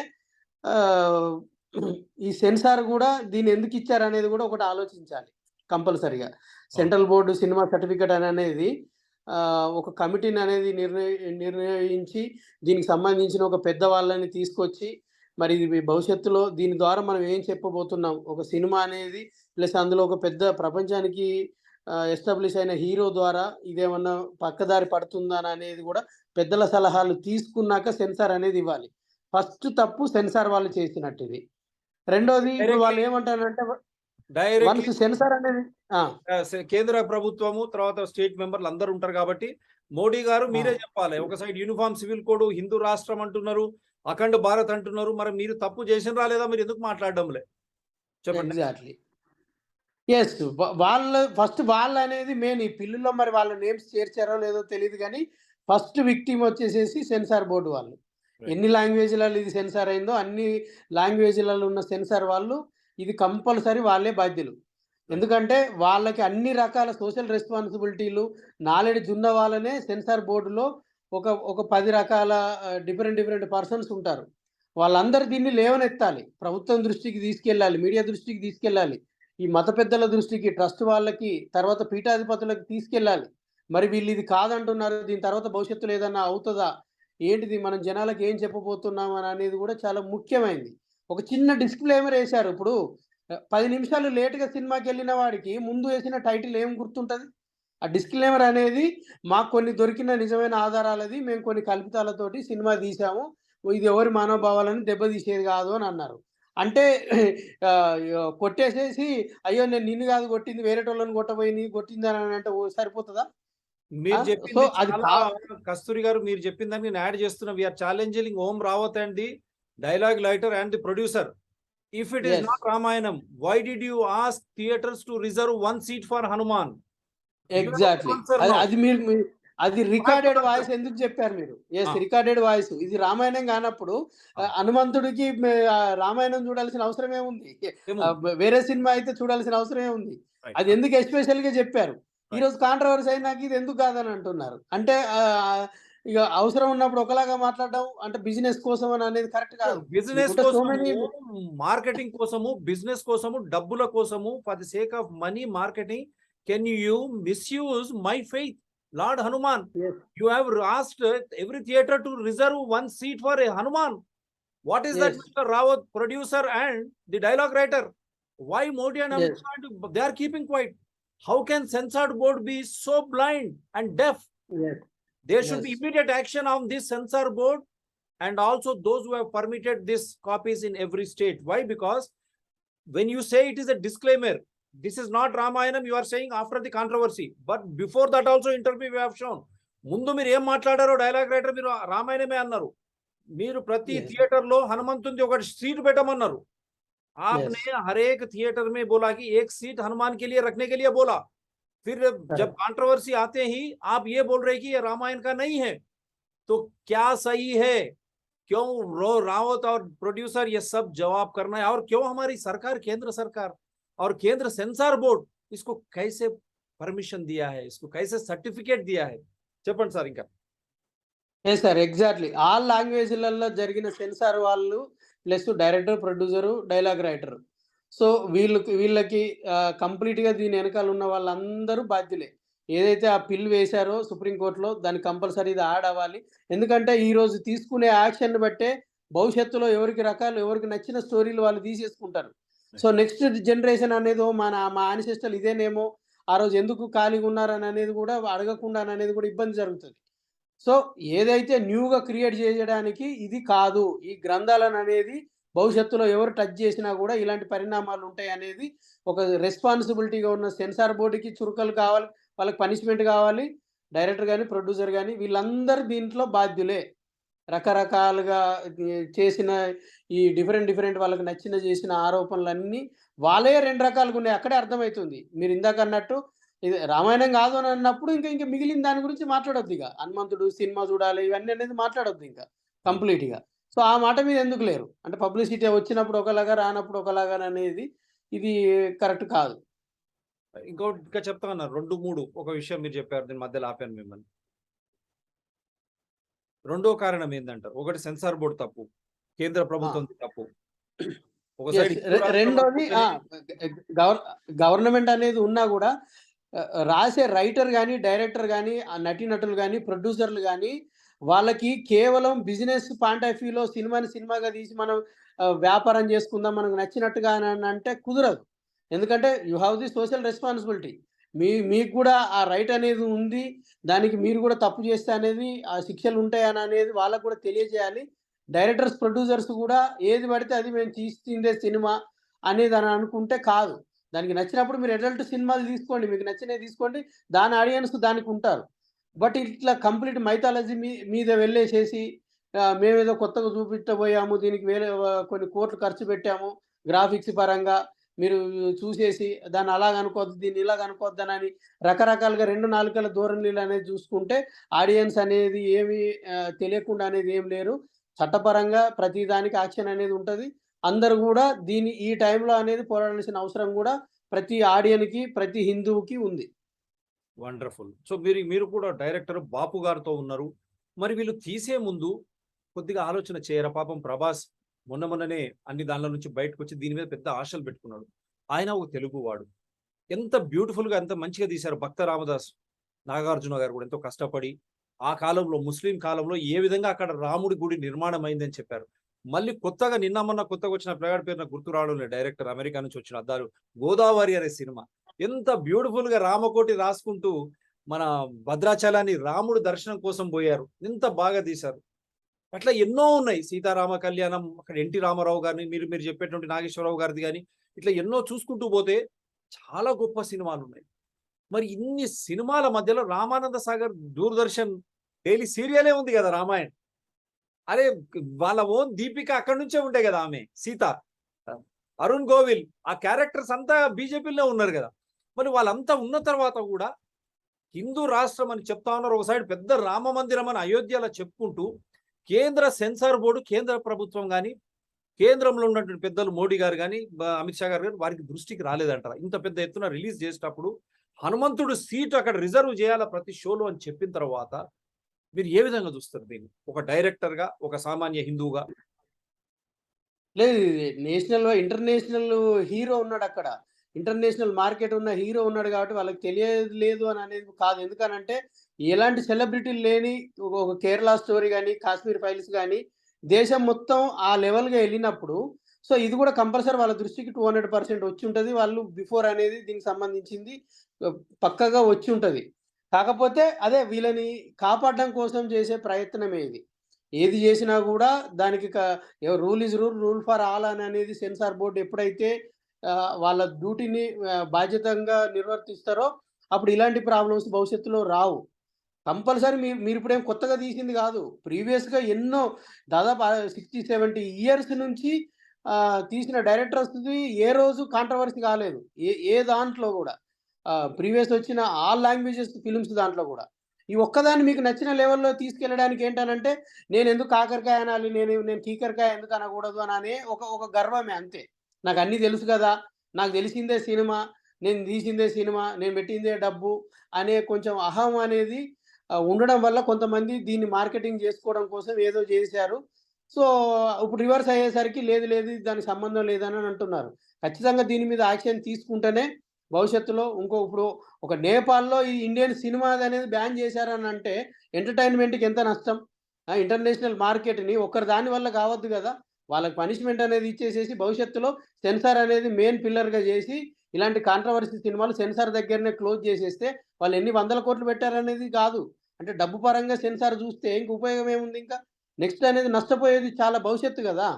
ఈ సెన్సార్ కూడా దీన్ని ఎందుకు ఇచ్చారనేది కూడా ఒకటి ఆలోచించాలి కంపల్సరిగా. సెంట్రల్ బోర్డు సినిమా సర్టిఫికేట్ అనేది ఒక కమిటీని అనేది నిర్ణయించి దీనికి సంబంధించిన ఒక పెద్ద వాళ్ళని తీసుకొచ్చి మరి ఇది భవిష్యత్తులో దీని ద్వారా మనం ఏం చెప్పబోతున్నాం, ఒక సినిమా అనేది ప్లస్ అందులో ఒక పెద్ద ప్రపంచానికి ఎస్టాబ్లిష్ అయిన హీరో ద్వారా ఇదేమన్నా పక్కదారి పడుతుందా అనేది కూడా పెద్దల సలహాలు తీసుకున్నాక సెన్సార్ అనేది ఇవ్వాలి. ఫస్ట్ తప్పు సెన్సార్ వాళ్ళు చేసినట్టు ఇది. రెండోది ఇప్పుడు వాళ్ళు ఏమంటారంటే డైరెక్ట్లీ వన్స్ సెన్సార్ అనేది కేంద్ర ప్రభుత్వము తర్వాత స్టేట్ మెంబర్లు అందరూ ఉంటారు కాబట్టి మోడీ గారు మీరే చెప్పాలి. ఒక side uniform civil code, Hindu రాష్ట్రం అంటున్నారు, అఖండ భారత్ అంటున్నారు, మరి మీరు తప్పు చేసినరా లేదా, మీరు ఎందుకు మాట్లాడడంలే చెప్పండి. ఎగ్జాక్ట్లీ ఎస్ వాళ్ళ ఫస్ట్ వాళ్ళు అనేది మెయిన్. ఈ పిల్లులో మరి వాళ్ళ నేమ్స్ చేర్చారో లేదో తెలియదు కానీ ఫస్ట్ విక్టిమ్ వచ్చేసేసి సెన్సార్ బోర్డు వాళ్ళు. ఎన్ని లాంగ్వేజ్లలో ఇది సెన్సార్ అయిందో అన్ని లాంగ్వేజ్లలో ఉన్న సెన్సార్ వాళ్ళు ఇది కంపల్సరీ వాళ్ళే బాధ్యులు. ఎందుకంటే వాళ్ళకి అన్ని రకాల సోషల్ రెస్పాన్సిబిలిటీలు నాలెడ్జ్ ఉన్న వాళ్ళనే సెన్సార్ బోర్డులో ఒక 10 రకాల డిఫరెంట్ పర్సన్స్ ఉంటారు. వాళ్ళందరూ దీన్ని లేవనెత్తాలి, ప్రభుత్వం దృష్టికి తీసుకెళ్ళాలి, మీడియా దృష్టికి తీసుకెళ్ళాలి, ఈ మత పెద్దల దృష్టికి, ట్రస్ట్ వాళ్ళకి, తర్వాత పీఠాధిపతులకు తీసుకెళ్ళాలి. మరి వీళ్ళు ఇది కాదంటున్నారు, దీని తర్వాత భవిష్యత్తులో ఏదన్నా అవుతుందా, ఏంటిది, మనం జనాలకు ఏం చెప్పబోతున్నాం అని అనేది కూడా చాలా ముఖ్యమైనది. ఒక చిన్న డిస్క్లైమర్ వేశారు. ఇప్పుడు 10 నిమిషాలు లేట్గా సినిమాకి వెళ్ళిన వాడికి ముందు వేసిన టైటిల్ ఏం గుర్తుంటుంది? ఆ డిస్క్లైమర్ అనేది మాకు కొన్ని దొరికిన నిజమైన ఆధారాలది, మేము కొన్ని కల్పితాలతోటి సినిమా తీసాము, ఇది ఎవరి మనోభావాలను దెబ్బతీసేది కాదు అని అన్నారు. అంటే కొట్టేసేసి అయ్యో నేను నిన్ను కాదు కొట్టింది, వేరేటోళ్ళని కొట్టబోయి కొట్టింది అని అంటే సరిపోతుందా? మీరు సో చెప్పింది అది చాలా కస్తూరి గారు, మీరు చెప్పిన దాన్ని నేను యాడ్ చేస్తున్నా. We are challenging Om Raut and the dialogue writer and the producer. If it is not Ramayanam, why did you ask theatres to reserve 1 seat for Hanuman? Exactly అది మీరు అది రికార్డెడ్ వాయిస్ ఎందుకు చెప్పారు మీరు? Yes, recorded voice. ఇది రామాయణం కానప్పుడు హనుమంతుడికి రామాయణం చూడాల్సిన అవసరం ఏముంది? వేరే సినిమా అయితే చూడాల్సిన అవసరం ఏముంది? అది ఎందుకు ఎస్పెషల్ గా చెప్పారు? ఈ రోజు కాంట్రవర్సీ అయినాక ఇది ఎందుకు కాదని అంటున్నారు. అంటే ఇక అవసరం ఉన్నప్పుడు ఒకలాగా మాట్లాడడం అంటే బిజినెస్ కోసం అని అనేది కరెక్ట్ కాదు. బిజినెస్ కోసము, మార్కెటింగ్ కోసము, బిజినెస్ కోసము, డబ్బుల కోసము, for the sake of money marketing, can you misuse my faith? Lord Hanuman, yes. You have asked every theater to reserve 1 seat for a Hanuman. What is that, Mr. Rawat, producer and the dialogue writer? Why Modi and Amit Shah, they are keeping quiet? How can censored board be so blind and deaf? There should be immediate action on this censor board and also those who have permitted this copies in every state. Why? Because when you say it is a disclaimer, this is not Ramayanam, you are saying after the controversy, but before that also interview we have shown. ముందు మీరు ఏం మాట్లాడారో dialogue writer మీరు రామాయణమే అన్నారు. మీరు ప్రతి theatre లో హనుమంతుడి ఒక సీట్ పెట్టమన్నారు. आपने हर एक थिएटर में बोला कि 1 सीट हनुमान के लिए रखने के लिए बोला. फिर जब कंट्रोवर्सी आते ही आप ये बोल रहे कि ये रामायण का नहीं है, तो क्या सही है? क्यों रावत और प्रोड्यूसर ये सब जवाब करना है? और क्यों हमारी सरकार, केंद्र सरकार और केंद्र सेंसर बोर्ड इसको कैसे परमिशन दिया है, इसको कैसे सर्टिफिकेट दिया है? చెప్పండి సార్. ఇంకా సార్ ఎగ్జాక్ట్లీ ఆల్ లాంగ్వేజ్లలో జరిగిన సెన్సార్ వాళ్ళు plus director, producer, dialogue writer. So వీళ్ళకి కంప్లీట్గా దీని వెనకాల ఉన్న వాళ్ళందరూ బాధ్యులే. ఏదైతే ఆ పిల్ వేశారో సుప్రీంకోర్టులో దాన్ని కంపల్సరీ ఇది యాడ్ అవ్వాలి. ఎందుకంటే ఈరోజు తీసుకునే యాక్షన్ బట్టే భవిష్యత్తులో ఎవరికి నచ్చిన స్టోరీలు వాళ్ళు తీసేసుకుంటారు. సో నెక్స్ట్ జనరేషన్ అనేది మా యాన్సెస్టర్లు ఇదేనేమో, ఆ రోజు ఎందుకు ఖాళీగా ఉన్నారని అనేది కూడా అడగకుండా అనేది కూడా ఇబ్బంది జరుగుతుంది. సో ఏదైతే న్యూగా క్రియేట్ చేయడానికి ఇది కాదు, ఈ గ్రంథాలను అనేది భవిష్యత్తులో ఎవరు టచ్ చేసినా కూడా ఇలాంటి పరిణామాలు ఉంటాయి అనేది ఒక రెస్పాన్సిబిలిటీగా ఉన్న సెన్సార్ బోర్డుకి చురుకలు కావాలి, వాళ్ళకి పనిష్మెంట్ కావాలి. డైరెక్టర్ కానీ, ప్రొడ్యూసర్ కానీ వీళ్ళందరూ దీంట్లో బాధ్యులే. రకరకాలుగా చేసిన ఈ డిఫరెంట్ వాళ్ళకి నచ్చిన చేసిన ఆరోపణలన్నీ వాళ్ళే 2 రకాలుగా ఉన్నాయి. అక్కడే అర్థమవుతుంది. మీరు ఇందాక అన్నట్టు ఇది రామాయణం కాదు అని అన్నప్పుడు ఇంకా మిగిలిన దాని గురించి మాట్లాడొద్దు. ఇక హనుమంతుడు సినిమా చూడాలి ఇవన్నీ అనేది మాట్లాడొద్దు ఇంకా కంప్లీట్గా. సో ఆ మాట మీద ఎందుకు లేరు అంటే పబ్లిసిటీ వచ్చినప్పుడు ఒకలాగా, రానప్పుడు ఒకలాగా అనేది ఇది కరెక్ట్ కాదు. ఇంకా చెప్తా ఉన్నారు 2-3 ఒక విషయం మీరు చెప్పారు, దీని మధ్యలో ఆపాను మిమ్మల్ని. రెండో కారణం ఏంటంటారు? ఒకటి సెన్సార్ బోర్డు తప్పు, కేంద్ర ప్రభుత్వం తప్పు. రెండోది గవర్నమెంట్ అనేది ఉన్నా కూడా రాసే రైటర్ కానీ, డైరెక్టర్ కానీ, నటీనటులు కానీ, ప్రొడ్యూసర్లు కానీ వాళ్ళకి కేవలం బిజినెస్ పాయింట్ ఆఫ్ వ్యూలో సినిమాగా తీసి మనం వ్యాపారం చేసుకుందాం మనకు నచ్చినట్టుగా అంటే కుదరదు. ఎందుకంటే you have the social responsibility. మీకు కూడా ఆ రైట్ అనేది ఉంది. దానికి మీరు కూడా తప్పు చేస్తే అనేది ఆ శిక్షలు ఉంటాయని అనేది వాళ్ళకు కూడా తెలియజేయాలి. డైరెక్టర్స్, ప్రొడ్యూసర్స్ కూడా ఏది పడితే అది మేము తీసిందే సినిమా అనేది అని అనుకుంటే కాదు. దానికి నచ్చినప్పుడు మీరు అడల్ట్ సినిమాలు తీసుకోండి. మీకు నచ్చినవి తీసుకోండి. దాని ఆడియన్స్ దానికి ఉంటారు. బట్ ఇట్లా కంప్లీట్ మైథాలజీ మీద వెళ్ళేసేసి మేమేదో కొత్తగా చూపించబోయాము. దీనికి వేరే కొన్ని కోట్లు ఖర్చు పెట్టాము. గ్రాఫిక్స్ పరంగా మీరు చూసేసి దాన్ని అలాగనుకోవద్దు, దీన్ని ఇలాగనుకోవద్దనని రకరకాలుగా 2 నాలుకల ధోరణులనేది చూసుకుంటే ఆడియన్స్ అనేది ఏమి తెలియకుండా అనేది ఏం లేరు. చట్టపరంగా ప్రతి దానికి యాక్షన్ అనేది ఉంటది. అందరూ గూడా ఈ టైంలో అనేది పోరాడాల్సిన అవసరం గూడా ప్రతి ఆడియన్‌కి, ప్రతి హిందువుకి ఉంది. వండర్‌ఫుల్. సో, మీరు కూడా డైరెక్టర్ బాపు గారితో ఉన్నారు. మరి వీళ్ళు తీసే ముందు కొద్దిగా ఆలోచన చేయరా? పాపం ప్రభాస్ మొన్ననే అన్ని దాన్ల నుంచి బయటకొచ్చి దీని మీద పెద్ద ఆశలు పెట్టుకున్నాడు. ఆయన ఒక తెలుగువాడు. ఎంత బ్యూటిఫుల్‌గా ఎంత మంచిగా తీశారు 'భక్త రామదాస్'. నాగార్జున గారు కూడా ఎంతో కష్టపడి ఆ కాలంలో ముస్లిం కాలంలో ఏ విధంగా అక్కడ రాముడి గుడి నిర్మాణం అయిందని చెప్పారు. మళ్ళీ కొత్తగా మొన్న కొత్తగా వచ్చిన పిల్లగాడి పేరు నాకు గుర్తు రావడం లేదు. డైరెక్టర్ అమెరికా నుంచి వచ్చిన అద్దాలు 'గోదావరి' అనే సినిమా. ఎంత బ్యూటిఫుల్‌గా రామకోటి రాసుకుంటూ మన భద్రాచలాన్ని రాముడు దర్శనం కోసం పోయారు. ఎంత బాగా తీశారు. అట్లా ఎన్నో ఉన్నాయి. 'సీతారామ కళ్యాణం' అక్కడ 'ఎన్టీ రామారావు' గారిని మీరు చెప్పేటువంటి 'నాగేశ్వరరావు' గారిది గాని ఇట్లా ఎన్నో చూసుకుంటూ పోతే చాలా గొప్ప సినిమాలున్నాయి. మరి ఇన్ని సినిమాల మధ్యలో 'రామానంద సాగర్' దూరదర్శన్ డైలీ సీరియలే ఉంది కదా 'రామాయణ్'. అరే వాళ్ళ ఓన్ దీపిక అక్కడి నుంచే ఉంటాయి కదా ఆమె సీత. అరుణ్ గోవిల్ ఆ క్యారెక్టర్స్ అంతా బీజేపీలో ఉన్నారు కదా. మరి వాళ్ళంతా ఉన్న తర్వాత కూడా హిందూ రాష్ట్రం అని చెప్తా ఉన్నారు. ఒక సైడ్ పెద్ద రామ మందిరం అని అయోధ్యలో చెప్పుకుంటూ కేంద్ర సెన్సార్ బోర్డు, కేంద్ర ప్రభుత్వం గాని, కేంద్రంలో ఉన్నటువంటి పెద్దలు మోడీ గారు గాని, అమిత్ షా గారు గాని వారికి దృష్టికి రాలేదంటారా? ఇంత పెద్ద ఎత్తున రిలీజ్ చేసేటప్పుడు హనుమంతుడు సీటు అక్కడ రిజర్వ్ చేయాలా ప్రతి షోలో అని చెప్పిన తర్వాత మీరు ఏ విధంగా చూస్తారు దీన్ని? ఒక డైరెక్టర్‌గా, ఒక సామాన్య హిందువుగా? లేదు. ఇంటర్నేషనల్ హీరో ఉన్నాడక్కడ. ఇంటర్నేషనల్ మార్కెట్ ఉన్న హీరో ఉన్నాడు కాబట్టి వాళ్ళకి తెలియలేదు అని అనేది కాదు. ఎందుకనంటే ఎలాంటి సెలబ్రిటీలు లేని ఒక కేరళ స్టోరీ గాని, కాశ్మీర్ ఫైల్స్ గాని దేశం మొత్తం ఆ లెవెల్‌గా ఎళ్ళినప్పుడు సో, ఇది కూడా కంపల్సరీ వాళ్ళ దృష్టికి 200% వచ్చుంటది. వాళ్ళు బిఫోర్ అనేది దీనికి సంబంధించింది పక్కాగా వచ్చుంటది. కాకపోతే అదే వీళ్ళని కాపాడడం కోసం చేసే ప్రయత్నమే ఇది. ఏది చేసినా గూడా దానికి rule is rule, rule for all అనేది సెన్సార్ బోర్డ్ ఎప్పుడైతే వాళ్ళ డ్యూటీని బాధ్యతంగా నిర్వర్తిస్తారో అప్పుడు ఇలాంటి ప్రాబ్లమ్స్ భవిష్యత్తులో రావు. కంపల్సరీ మీరిప్పుడేం కొత్తగా తీసింది గాదు. ప్రీవియస్‌గా ఎన్నో దాదాపు 60, 70 ఇయర్స్ నుంచి తీసిన డైరెక్టర్స్‌ది ఏ రోజు కాంట్రోవర్సీ కాలేదు. ఏ ఏ దాంట్లో గూడా. ప్రీవియస్ వచ్చిన ఆల్ లాంగ్వేజెస్ ఫిల్మ్స్ దాంట్లో గూడా. ఈ ఒక్కదాన్ని మీకు నచ్చిన లెవెల్‌లో తీసుకెళ్ళడానికి ఏంటనంటే, నేనెందుకు కాకరకాయ అనాలి? నేను కీకరకాయ ఎందుకు అనకూడదు అనే ఒక గర్వమే అంతే. నాకన్నీ తెలుసు గదా! నాకు తెలిసిందే సినిమా, నేను తీసిందే సినిమా, నేను పెట్టిందే డబ్బు అనే కొంచెం అహం అనేది ఉండడం వల్ల కొంతమంది దీన్ని మార్కెటింగ్ చేసుకోవడం కోసం ఏదో చేశారు. సో, ఇప్పుడు రివర్స్ అయ్యేసరికి లేదు దానికి సంబంధం లేదని అంటున్నారు. ఖచ్చితంగా దీని మీద యాక్షన్ తీసుకుంటేనే భవిష్యత్తులో ఇప్పుడు ఒక నేపాల్‌లో ఈ ఇండియన్ సినిమాదనేది బ్యాన్ చేశారనంటే ఎంటర్‌టైన్‌మెంట్‌కి ఎంత నష్టం? ఇంటర్నేషనల్ మార్కెట్‌ని ఒక్కరి దాని వల్ల కావద్దు గదా! వాళ్ళకి పనిష్మెంట్ అనేది ఇచ్చేసేసి భవిష్యత్తులో సెన్సార్ అనేది మెయిన్ పిల్లర్‌గా జేసి ఇలాంటి కాంట్రోవర్సీ సినిమాలు సెన్సార్ దగ్గరనే క్లోజ్ చేసేస్తే వాళ్ళు ఎన్ని వందల కోట్లు పెట్టారనేది గాదు. అంటే డబ్బు పరంగా సెన్సార్ జూస్తే ఇంక ఉపయోగం ఏముందింకా? నెక్స్ట్ అనేది నష్టపోయేది చాలా భవిష్యత్తు గదా!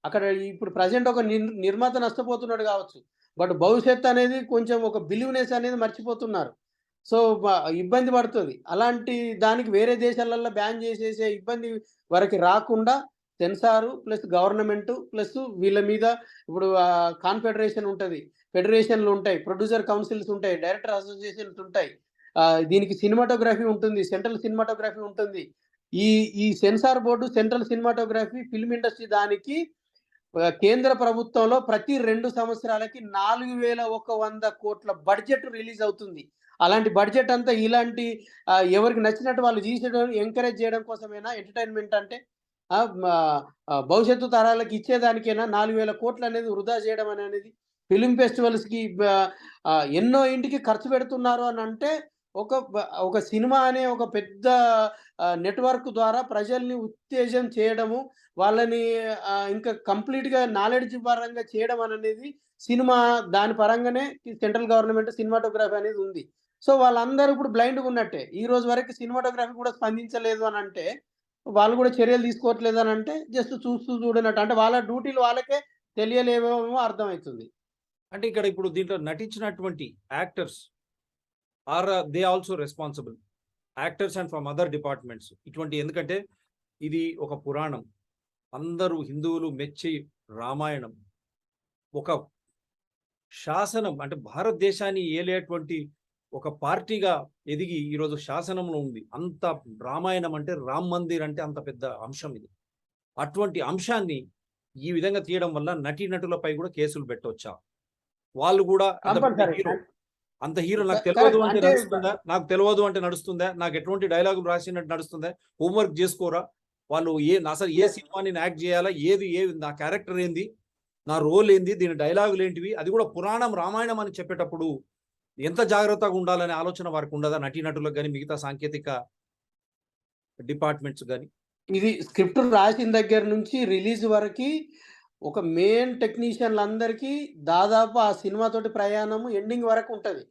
అక్కడ ఇప్పుడు ప్రెజెంట్ ఒక నిర్మాత నష్టపోతున్నాడు గావచ్చు. బట్ భవిష్యత్తు అనేది కొంచెం ఒక బిలీవ్‌నెస్ అనేది మర్చిపోతున్నారు. సో, ఇబ్బంది పడుతది. అలాంటి దానికి వేరే దేశాలల్లో బ్యాన్ చేసేసే ఇబ్బంది వరకి రాకుండా సెన్సారు ప్లస్ గవర్నమెంటు ప్లస్ వీళ్ళ మీద ఇప్పుడు కాన్ఫెడరేషన్ ఉంటది. ఫెడరేషన్‌లుంటాయి. ప్రొడ్యూసర్ కౌన్సిల్స్ ఉంటాయి. డైరెక్టర్ అసోసియేషన్స్ ఉంటాయి. దీనికి సినిమాటోగ్రఫీ ఉంటుంది. సెంట్రల్ సినిమాటోగ్రఫీ ఉంటుంది. ఈ ఈ censor board, central cinematography, film industry దానికి కేంద్ర ప్రభుత్వంలో ప్రతి 2 సంవత్సరాలకి 4,100,00,00,000 బడ్జెట్ రిలీజ్ అవుతుంది. అలాంటి బడ్జెట్ అంతా ఇలాంటి ఎవరికి నచ్చినట్టు వాళ్ళు తీసేయడం, ఎంకరేజ్ చేయడం కోసమేనా ఎంటర్‌టైన్‌మెంట్ అంటే? భవిష్యత్తు తరాలకి ఇచ్చేదానికేనా 4,000,00,00,000 అనేది వృధా చేయడం అనేది? ఫిల్మ్ ఫెస్టివల్స్‌కి ఎన్నో ఇంటికి ఖర్చు పెడుతున్నారు అనంటే ఒక సినిమా అనే ఒక పెద్ద నెట్‌వర్క్ ద్వారా ప్రజల్ని ఉత్తేజం చేయడము, వాళ్ళని ఇంకా కంప్లీట్‌గా నాలెడ్జ్ పరంగా చేయడం అనేది సినిమా దాని పరంగానే సెంట్రల్ గవర్నమెంట్ సినిమాటోగ్రఫీ అనేది ఉంది. సో, వాళ్ళందరూ ఇప్పుడు బ్లైండ్‌గా ఉన్నట్టే. ఈ రోజు వరకు సినిమాటోగ్రఫీ కూడా స్పందించలేదు అనంటే వాళ్ళు కూడా చర్యలు తీసుకోవట్లేదని అంటే జస్ట్ చూస్తూ చూడనట్టు, అంటే వాళ్ళ డ్యూటీలు వాళ్ళకే తెలియలేవేమో అర్థమవుతుంది. అంటే ఇక్కడ ఇప్పుడు దీంట్లో నటించినటువంటి actors are they also responsible, actors and from other departments. ఇటువంటి ఎందుకంటే ఇది ఒక పురాణం, అందరూ హిందువులు మెచ్చి రామాయణం ఒక శాసనం, అంటే భారతదేశాన్ని ఏలేటువంటి ఒక పార్టీగా ఎదిగి ఈరోజు శాసనంలో ఉంది. అంత రామాయణం అంటే రామ్ మందిర్ అంటే అంత పెద్ద అంశం ఇది. అటువంటి అంశాన్ని ఈ విధంగా తీయడం వల్ల నటీనటులపై కూడా కేసులు పెట్టవచ్చా? వాళ్ళు కూడా అంత పెద్ద కంపల్సరీ. హీరో, అంత హీరో నాకు తెలియదు కరెక్ట్. అంటే అంటే నడుస్తుందా? నాకు తెలియదు అంటే నడుస్తుందా? నాకు ఎటువంటి డైలాగులు రాసినట్టు నడుస్తుందా? హోంవర్క్ చేసుకోరా? వాళ్ళు అసలు ఏ సినిమాని నేను యాక్ట్ చేయాలా? ఏది నా క్యారెక్టర్ ఏంది? నా రోల్ ఏంది? దీని డైలాగులు ఏంటివి? అది కూడా పురాణం రామాయణం అని చెప్పేటప్పుడు ఎంత జాగ్రత్తగా ఉండాలనే ఆలోచన వారికి ఉండదా? నటీనటులకు గాని, మిగతా సాంకేతిక డిపార్ట్మెంట్స్ గాని? ఇది స్క్రిప్ట్ రాసిన దగ్గర నుంచి రిలీజ్ వరకి ఒక మెయిన్ టెక్నీషియన్‌లందరికీ దాదాపు ఆ సినిమాతోటి ప్రయాణము ఎండింగ్ వరకు ఉంటది.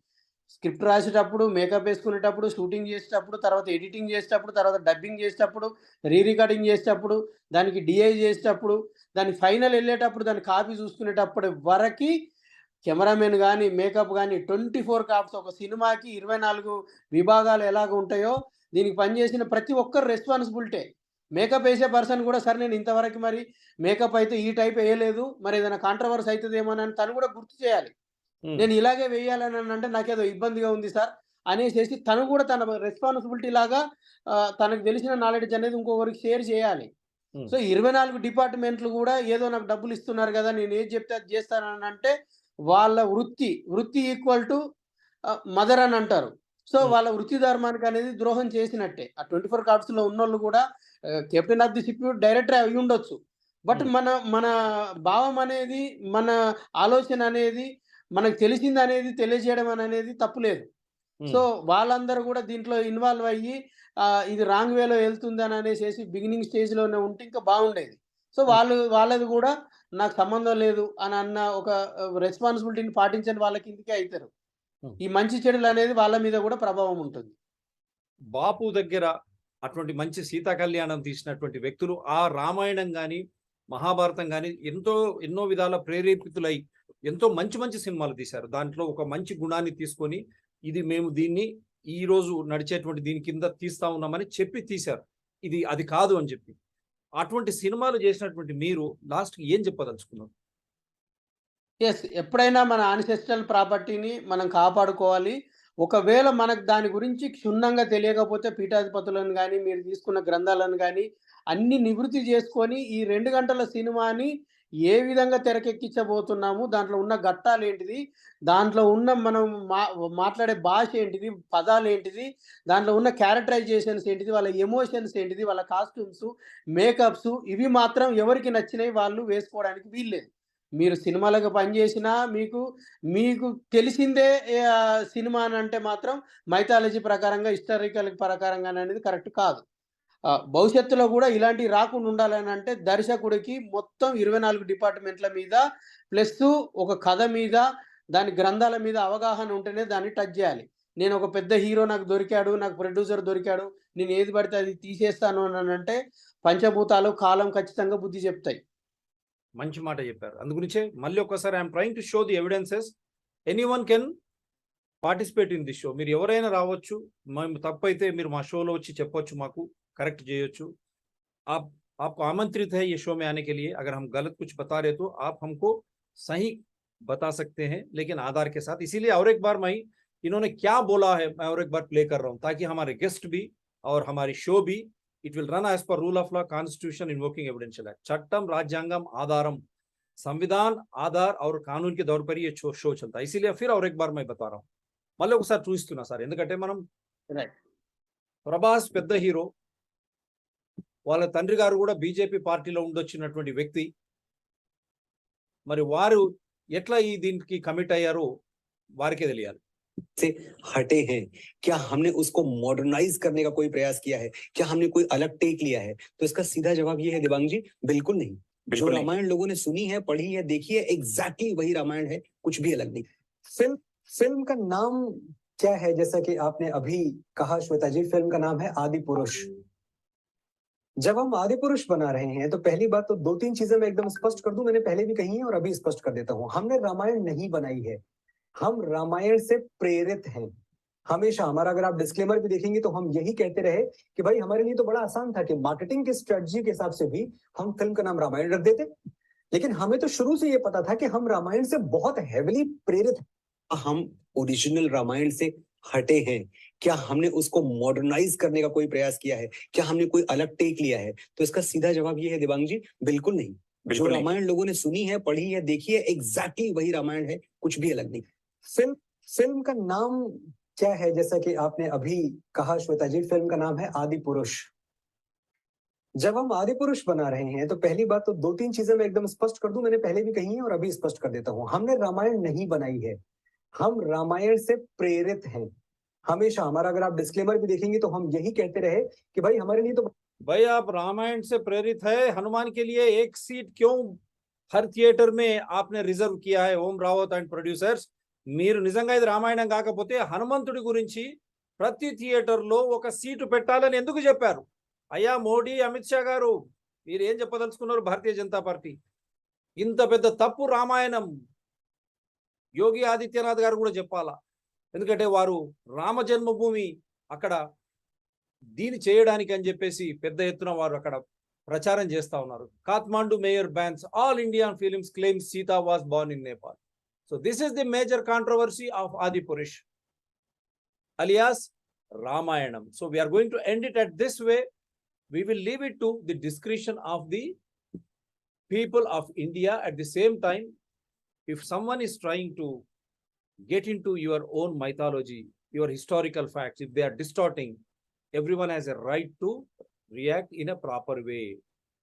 స్క్రిప్ట్ రాసేటప్పుడు, మేకప్ ఏసుకునేటప్పుడు, షూటింగ్ చేసేటప్పుడు, తర్వాత ఎడిటింగ్ చేసేటప్పుడు, తర్వాత డబ్బింగ్ చేసేటప్పుడు, రికార్డింగ్ చేసేటప్పుడు, దానికి డీఐ చేసేటప్పుడు, దాని ఫైనల్ ఎళ్ళేటప్పుడు దాని కాపీ చూసుకునేటప్పటి వరకి కెమెరామెన్ గాని, మేకప్ గాని 24 క్రాఫ్ట్స్, ఒక సినిమాకి 24 విభాగాలు ఎలాగ ఉంటాయో, దీనికి పనిచేసిన ప్రతి ఒక్కరు రెస్పాన్సిబిలిటే. మేకప్ ఏసే పర్సన్ కూడా, సార్ నేను ఇంతవరకు మరి మేకప్ అయితే ఈ టైప్ ఎయలేదు, మరి ఏదైనా కాంట్రోవర్సీ అయితదేమోనని తను కూడా గుర్తు చేయాలి. నేను ఇలాగే వేయాలని అంటే నాకేదో ఇబ్బందిగా ఉంది సార్ అనేసేసి తను కూడా తన రెస్పాన్సిబిలిటీ లాగా తనకు తెలిసిన నాలెడ్జ్ అనేది ఇంకొకరికి షేర్ చేయాలి. సో 24 డిపార్ట్మెంట్లు కూడా ఏదో నాకు డబ్బులు ఇస్తున్నారు కదా, నేను ఏది చెప్తే అది చేస్తానని అంటే వాళ్ళ వృత్తి ఈక్వల్ టు మదర్ అని అంటారు. సో వాళ్ళ వృత్తి ధర్మానికి అనేది ద్రోహం చేసినట్టే. ఆ 24 కార్డ్స్‌లో ఉన్నోళ్ళు కూడా captain of the ship director అయ్యి ఉండొచ్చు. బట్ మన మన భావం అనేది, మన ఆలోచన అనేది, మనకు తెలిసిందనేది తెలియజేయడం అనేది తప్పులేదు. సో వాళ్ళందరూ కూడా దీంట్లో ఇన్వాల్వ్ అయ్యి ఇది రాంగ్ వేలో ఎళ్తుందని అనేసేసి బిగినింగ్ స్టేజ్‌లోనే ఉంటే ఇంకా బాగుండేది. సో వాళ్ళది కూడా నాకు సంబంధం లేదు అని అన్న ఒక రెస్పాన్సిబిలిటీని పాటించని వాళ్ళ కిందకే అయితారు. ఈ మంచి చెడులనేది వాళ్ళ మీద కూడా ప్రభావం ఉంటుంది. బాపు దగ్గర అటువంటి మంచి సీతా కళ్యాణం తీసినటువంటి వ్యక్తులు ఆ రామాయణం గాని, మహాభారతం గాని ఎన్నో విధాల ప్రేరేపితులై ఎంతో మంచి మంచి సినిమాలు తీశారు. దాంట్లో ఒక మంచి గుణాన్ని తీసుకొని ఇది మేము దీన్ని ఈ రోజు నడిచేటువంటి దీని కింద తీస్తా ఉన్నామని చెప్పి తీశారు. ఇది అది కాదు అని చెప్పి. అటువంటి సినిమాలు చేసినటువంటి మీరు లాస్ట్‌కి ఏం చెప్పదలుచుకున్నారు? యెస్. ఎప్పుడైనా మన యాన్సెస్ట్రల్ ప్రాపర్టీని మనం కాపాడుకోవాలి. ఒకవేళ మనకు దాని గురించి క్షుణ్ణంగా తెలియకపోతే పీఠాధిపతులను గాని, మీరు తీసుకున్న గ్రంథాలను గాని అన్నీ నివృత్తి చేసుకొని ఈ 2 గంటల సినిమాని ఏ విధంగా తెరకెక్కించబోతున్నాము, దాంట్లో ఉన్న ఘట్టాలేంటిది, దాంట్లో ఉన్న మనం మాట్లాడే భాష ఏంటిది, పదాలేంటిది, దాంట్లో ఉన్న క్యారెక్టరైజేషన్స్ ఏంటిది, వాళ్ళ ఎమోషన్స్ ఏంటిది, వాళ్ళ కాస్ట్యూమ్సు, మేకప్సు ఇవి మాత్రం ఎవరికి నచ్చినయి వాళ్ళు వేసుకోవడానికి వీల్లేదు. మీరు సినిమాలకు పనిచేసినా మీకు తెలిసిందే సినిమా అనంటే మాత్రం మైథాలజీ ప్రకారంగా, హిస్టారికల్ ప్రకారంగాననేది కరెక్ట్ కాదు. భవిష్యత్తులో గూడా ఇలాంటివి రాకుండా ఉండాలనంటే దర్శకుడికి మొత్తం 24 డిపార్ట్‌మెంట్ల మీద ప్లస్సు ఒక కథ మీద, దాని గ్రంథాల మీద అవగాహన ఉంటేనే దాన్ని టచ్ జేయాలి. నేను ఒక పెద్ద హీరో నాకు దొరికాడు, నాకు ప్రొడ్యూసర్ దొరికాడు, నేను ఏది పడితే అది తీసేస్తాను అనంటే పంచభూతాలు, కాలం ఖచ్చితంగా బుద్ధి చెప్తాయి. మంచి మాట చెప్పారు. అందుగురించే మళ్ళీ ఒక్కసారి I am trying to show the evidences. Anyone can participate in this show. మీరు ఎవరైనా రావచ్చు. మేము తప్పైతే మీరు మా షోలో వచ్చి చెప్పొచ్చు, మాకు కరెక్ట్ చేయొచ్చు. आप आपको आमंत्रित है ये शो में आने के लिए. अगर हम गलत कुछ बता रहे तो आप हमको सही बता सकते हैं, लेकिन आधार के साथ. इसीलिए और एक बार मैं इन्होंने क्या बोला है मैं और एक बार प्ले कर रहा हूं, ताकि हमारे गेस्ट भी और हमारी शो भी it will run as per rule of law, constitution, invoking evidential act. चट्टम राज्यांगम आधारम, संविधान आधार और कानून के दौर पर ये शो चलता है. इसीलिए फिर और एक बार मैं बता रहा हूं. మళ్ళీ ఒకసారి చూస్తున్నా సార్, ఎందుకంటే మనం రైట్. ప్రభాస్ పెద్ద హీరో, వాళ్ళ తండ్రి గారు కూడా బీజేపీ పార్టీలో ఉండొచ్చినటువంటి వ్యక్తి. మరి వారు ఎట్లా ఈ దీనికి కమిట్ అయ్యారో వారికే తెలియాలి. से हटे हैं, क्या हमने उसको मॉडर्नाइज करने का कोई प्रयास किया है, क्या हमने कोई अलग टेक लिया है? तो इसका सीधा जवाब ये है दिवांग जी, बिल्कुल नहीं. जो रामायण लोगों ने सुनी है, पढ़ी है, देखी है, एग्जैक्टली वही रामायण है, कुछ भी अलग नहीं. फिल्म का नाम क्या है? जैसा कि आपने अभी कहा श्वेता जी, फिल्म का नाम है आदि पुरुष. जब हम आदि पुरुष बना रहे हैं तो पहली बात तो 2-3 चीजें मैं एकदम स्पष्ट कर दूं, मैंने पहले भी कही है और अभी स्पष्ट कर देता हूं। हमने रामायण नहीं बनाई है, हम रामायण से प्रेरित हैं। हमेशा हमारा अगर आप डिस्क्लेमर भी देखेंगे तो हम यही कहते रहे कि भाई हमारे लिए तो बड़ा आसान था कि मार्केटिंग की स्ट्रेटजी के हिसाब से भी हम फिल्म का नाम रामायण रख देते, लेकिन हमें तो शुरू से ये पता था कि हम रामायण से बहुत हेविली प्रेरित हैं। हम ओरिजिनल रामायण से हटे हैं? क्या हमने उसको मॉडर्नाइज करने का कोई प्रयास किया है? क्या हमने कोई अलग टेक लिया है? तो इसका सीधा जवाब ये है दिवांग जी, बिल्कुल नहीं। जो रामायण लोगों ने सुनी है, पढ़ी है, देखी है, एग्जैक्टली वही रामायण है, कुछ भी अलग नहीं। फिल्म का नाम क्या है? जैसा कि आपने अभी कहा श्वेता जी, फिल्म का नाम है आदि पुरुष। जब हम आदि पुरुष बना रहे हैं तो पहली बात तो 2-3 चीजें मैं एकदम स्पष्ट कर दूं, मैंने पहले भी कही है और अभी स्पष्ट कर देता हूं। हमने रामायण नहीं बनाई है, हम रामायण से प्रेरित हैं। हमेशा हमारा अगर आप डिस्क्लेमर भी देखेंगे तो हम यही कहते रहे कि भाई हमारे लिए तो भाई आप रामायण से प्रेरित है, हनुमान के लिए एक सीट क्यों हर थिएटर में आपने रिजर्व किया है? ఓం రావత్ అండ్ ప్రొడ్యూసర్స్, మీరు నిజంగా ఇది రామాయణం కాకపోతే హనుమంతుడి గురించి ప్రతి థియేటర్ లో ఒక సీటు పెట్టాలని ఎందుకు చెప్పారు? అయ్యా మోడీ, అమిత్ షా గారు, మీరు ఏం చెప్పదలుచుకున్నారు? భారతీయ జనతా పార్టీ ఇంత పెద్ద తప్పు రామాయణం యోగి ఆదిత్యనాథ్ గారు కూడా చెప్పాలా? ఎందుకంటే వారు రామ జన్మభూమి అక్కడ దీని చేయడానికి అని చెప్పేసి పెద్ద ఎత్తున వారు అక్కడ ప్రచారం చేస్తా ఉన్నారు. Kathmandu mayor bans all Indian films claims Sita was born in Nepal. So this is the major controversy of Adipurush alias Ramayanam. So we are going to end it at this way. We will leave it to the discretion of the people of India. At the same time, if someone is trying to get into your own mythology, your historical facts, if they are distorting, everyone has a right to react in a proper way,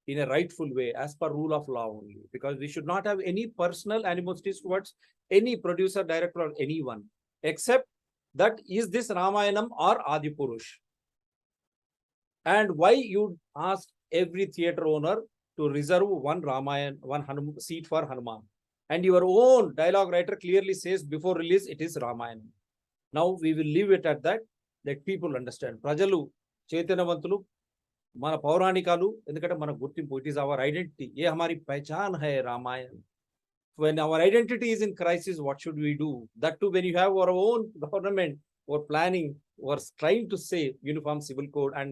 in a rightful way, as per rule of law only. Because we should not have any personal animosities towards any producer, director, or anyone, except that is this Ramayanam or Adi Purush. And why you ask every theater owner to reserve one seat for Hanuman, and your own dialogue writer clearly says before release it is Ramayanam. Now we will leave it at that. Let people understand. ప్రజలు చైతన్యవంతులు, మన పౌరాణికాలు, ఎందుకంటే మన గుర్తింపు, it is our identity, ఏ హమారీ పహచాన్ హై Ramayana. When our identity is in crisis, what should we do? That too, when you have our own government or planning or trying to say uniform civil code and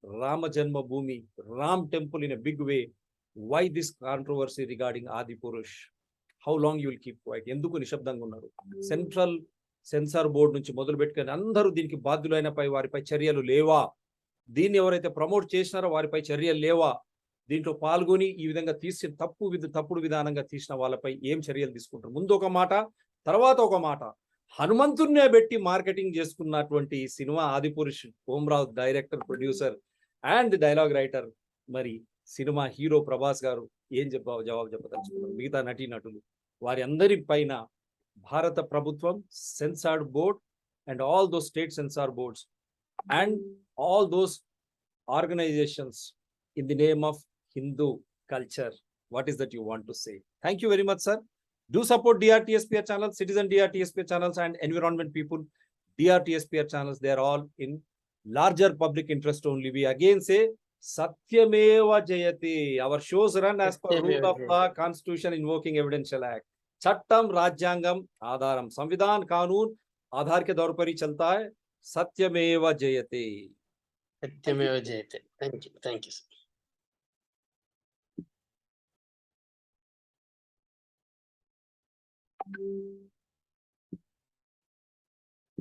Rama Janma Bhoomi, Ram temple in a big way. Why this controversy regarding Adi Purush? How long you will keep quiet? ఎందుకు నిశ్శబ్దంగా ఉన్నారు? Central censor board నుంచి మొదలు పెట్టుకొని అందరూ దీనికి బాధ్యులైనపై వారిపై చర్యలు లేవా? దీన్ని ఎవరైతే ప్రమోట్ చేసినారో వారిపై చర్యలు లేవా? దీంట్లో పాల్గొని ఈ విధంగా తీసిన తప్పుడు విధానంగా తీసిన వాళ్ళపై ఏం చర్యలు తీసుకుంటారు? ముందు ఒక మాట, తర్వాత ఒక మాట. హనుమంతున్నే పెట్టి మార్కెటింగ్ చేసుకున్నటువంటి cinema Adi Purush. Om Raut director, producer and dialogue writer. మరి సినిమా హీరో ప్రభాస్ గారు ఏం జవాబు చెప్పదలుచుకున్నారు? మిగతా నటీనటులు వారి అందరి పైన భారత ప్రభుత్వం, censored board and all those state censor boards and all those organizations in the name of Hindu culture. What is that you want to say? Thank you very much, sir. Do support DRTSPR channels, citizen DRTSPR channels, and environment people DRTSPR channels. They are all in larger public interest only. We again say Satyameva Jayate. Our shows run as per rule of law, constitution, invoking evidential act. Chattam, Rajyangam, Adharam. Samvidhan, Kanun, Aadhar ke daur par hi chalta hai. Satyameva Jayate. సత్యమేవ జయతే. Thank you.